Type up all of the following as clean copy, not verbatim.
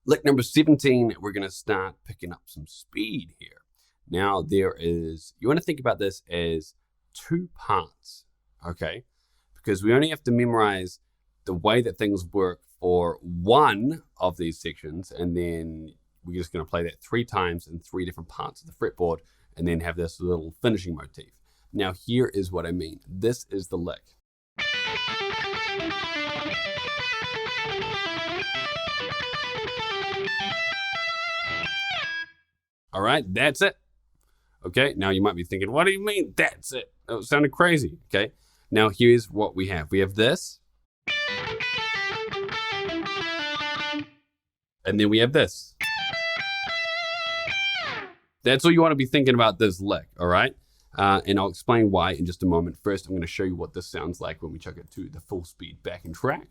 Lick number 17, we're going to start picking up some speed here. Now you want to think about this as two parts, okay? Because we only have to memorize the way that things work for one of these sections, and then we're just going to play that 3 times in 3 different parts of the fretboard, and then have this little finishing motif. Now here is what I mean. This is the lick. All right, that's it. Okay, now you might be thinking, what do you mean that's it? Oh, it sounded crazy. Okay, now here's what we have. We have this. And then we have this. That's all you want to be thinking about this lick, all right? And I'll explain why in just a moment. First, I'm going to show you what this sounds like when we chuck it to the full speed backing track.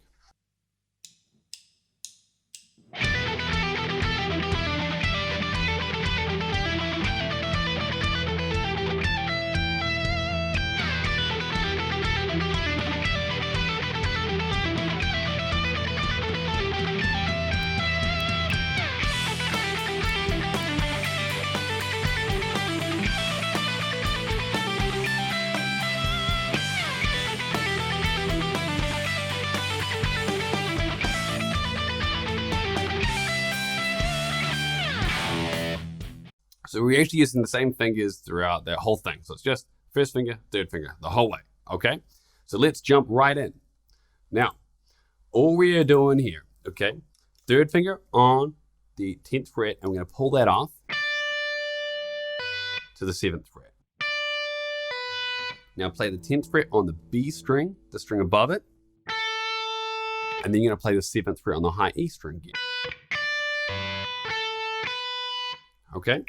So we're actually using the same fingers throughout that whole thing. So it's just first finger, third finger, the whole way, okay? So let's jump right in. Now, all we are doing here, okay? Third finger on the 10th fret, and we're gonna pull that off to the 7th fret. Now play the 10th fret on the B string, the string above it, and then you're gonna play the 7th fret on the high E string again. Okay?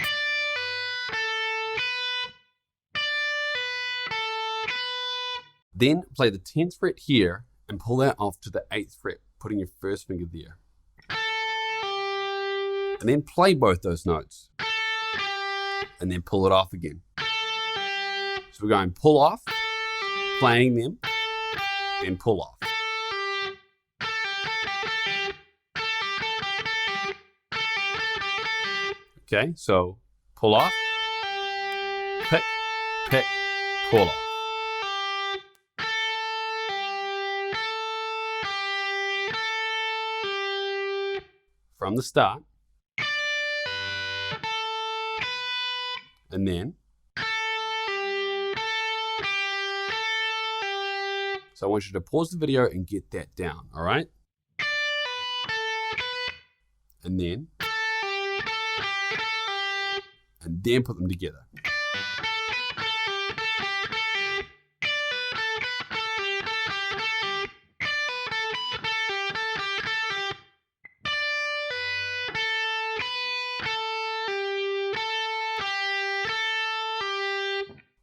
Then play the 10th fret here and pull that off to the 8th fret, putting your first finger there. And then play both those notes. And then pull it off again. So we're going pull off, playing them, then pull off. Okay, so pull off, pick, pick, pull off. From the start, and then, so I want you to pause the video and get that down, all right? And then put them together.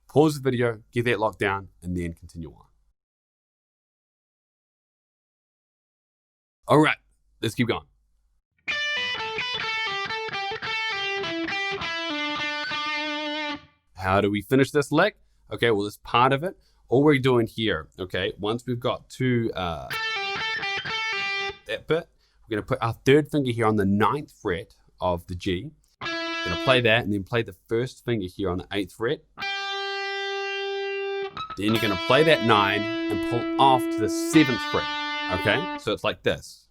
Pause the video, get that locked down, and then continue on. All right, let's keep going. How do we finish this lick? Okay, well, this part of it, all we're doing here, okay, once we've got to that bit, we're gonna put our third finger here on the 9th fret of the G. We're gonna play that and then play the first finger here on the 8th fret. Then you're gonna play that 9 and pull off to the 7th fret, okay? So it's like this.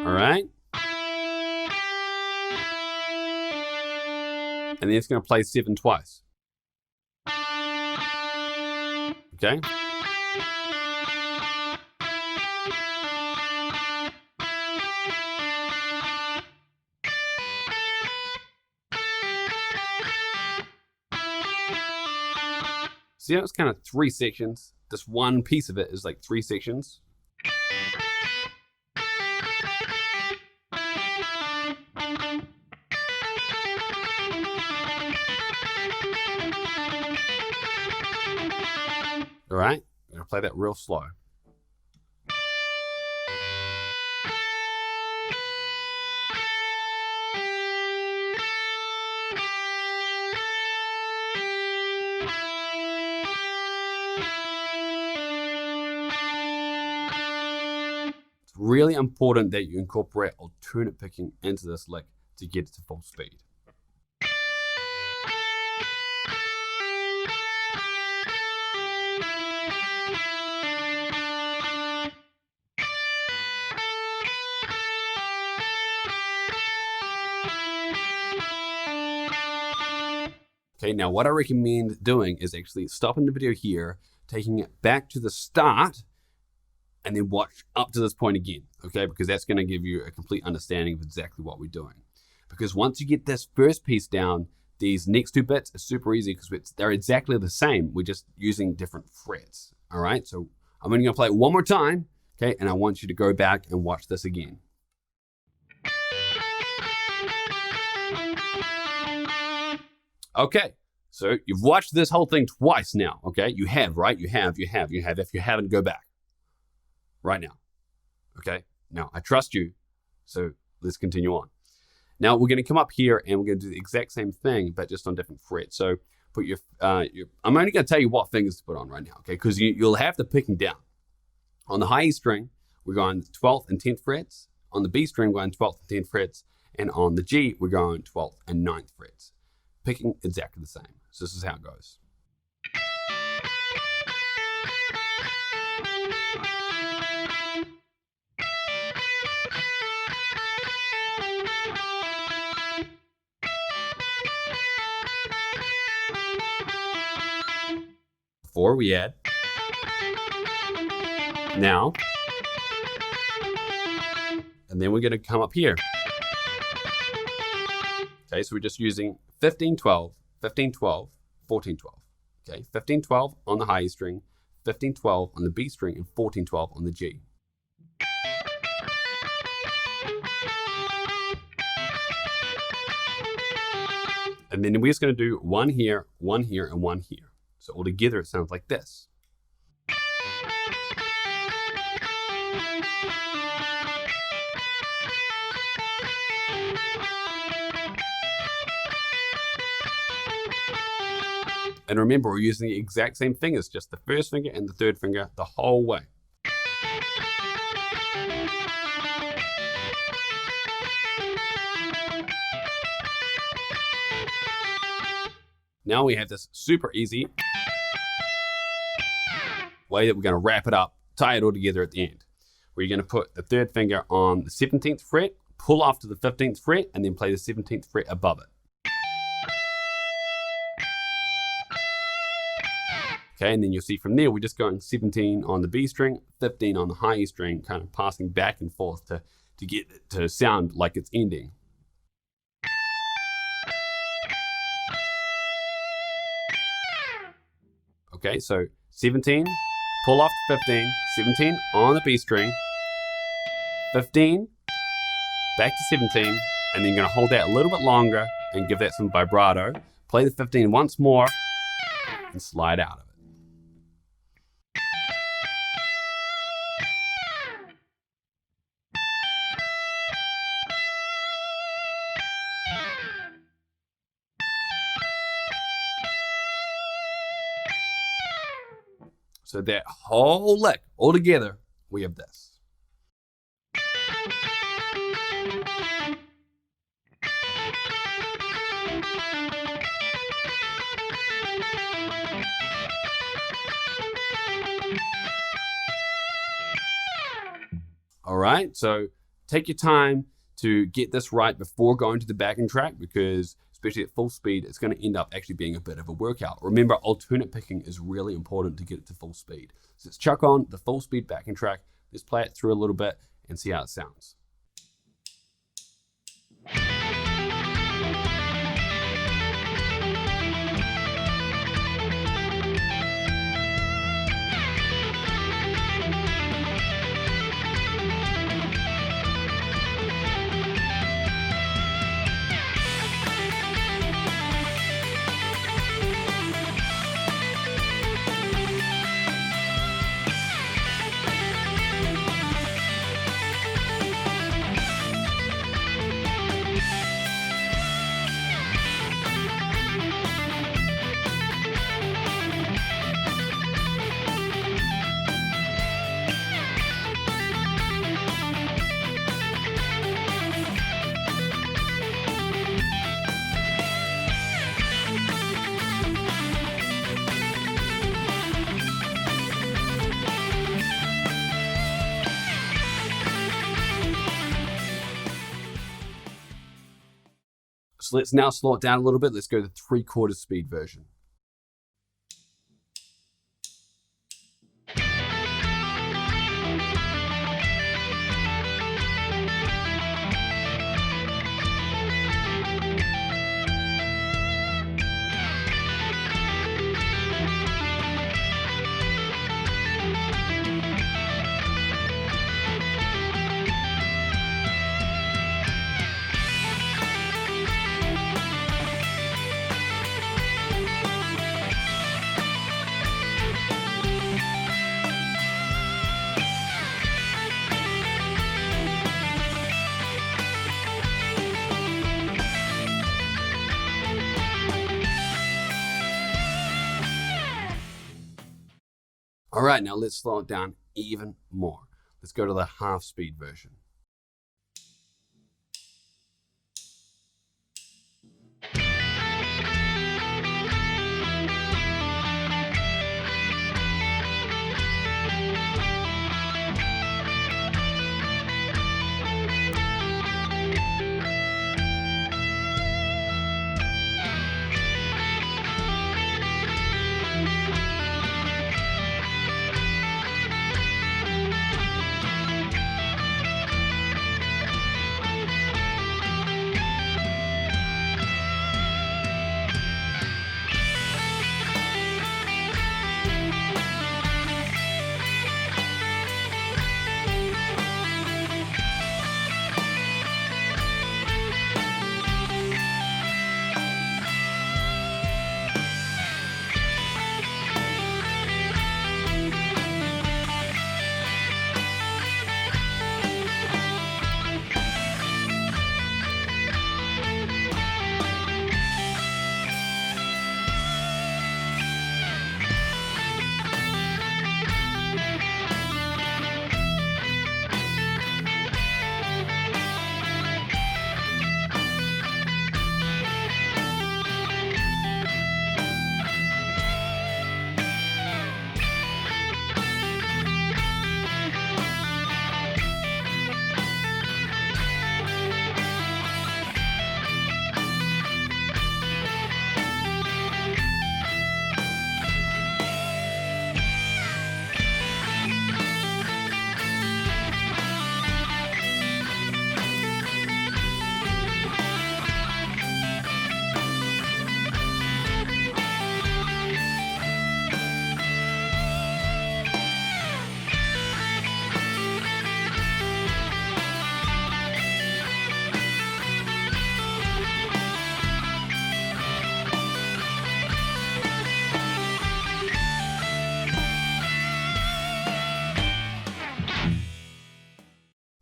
All right? And then it's gonna play 7 twice. Okay? See how it's kind of 3 sections? This one piece of it is like 3 sections. All right, I'm gonna play that real slow. It's really important that you incorporate alternate picking into this lick to get it to full speed. Okay, now what I recommend doing is actually stopping the video here, taking it back to the start, and then watch up to this point again, okay? Because that's going to give you a complete understanding of exactly what we're doing. Because once you get this first piece down, these next two bits are super easy because they're exactly the same. We're just using different frets, all right? So I'm only going to play it one more time, okay? And I want you to go back and watch this again. Okay, so you've watched this whole thing twice now, okay? You have, right? You have. If you haven't, go back right now, okay? Now, I trust you, so let's continue on. Now, we're going to come up here and we're going to do the exact same thing, but just on different frets. So put your I'm only going to tell you what fingers to put on right now, okay? Because you'll have the picking down. On the high E string, we're going 12th and 10th frets. On the B string, we're going 12th and 10th frets. And on the G, we're going 12th and 9th frets. Picking exactly the same. So this is how it goes. Before we add now, and then we're going to come up here. Okay, so we're just using 15, 12, 15, 12, 14, 12. Okay, 15, 12 on the high E string, 15, 12 on the B string, and 14, 12 on the G. And then we're just going to do one here, and one here. So altogether it sounds like this. And remember, we're using the exact same fingers, just the first finger and the third finger the whole way. Now we have this super easy way that we're going to wrap it up, tie it all together at the end. Where you're going to put the third finger on the 17th fret, pull off to the 15th fret, and then play the 17th fret above it. Okay, and then you'll see from there, we're just going 17 on the B string, 15 on the high E string, kind of passing back and forth to get it to sound like it's ending. Okay, so 17, pull off to 15, 17 on the B string, 15, back to 17, and then you're going to hold that a little bit longer and give that some vibrato. Play the 15 once more and slide out of it. So that whole lick, all together, we have this. All right, so take your time to get this right before going to the backing track, because especially at full speed, it's going to end up actually being a bit of a workout. Remember, alternate picking is really important to get it to full speed. So let's chuck on the full speed backing track. Let's play it through a little bit and see how it sounds. So let's now slow it down a little bit. Let's go to 3/4 speed version. All right, now let's slow it down even more. Let's go to the half speed version.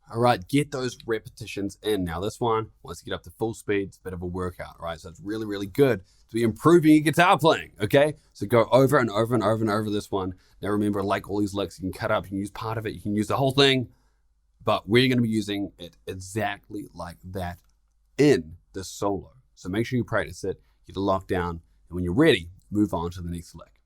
All right, get those repetitions in. Now this one, once you get up to full speed, it's a bit of a workout, right? So it's really, really good to be improving your guitar playing, okay? So go over and over and over and over this one. Now remember, like all these licks, you can cut up, you can use part of it, you can use the whole thing, but we're gonna be using it exactly like that in the solo. So make sure you practice it, get it locked down, and when you're ready, move on to the next lick.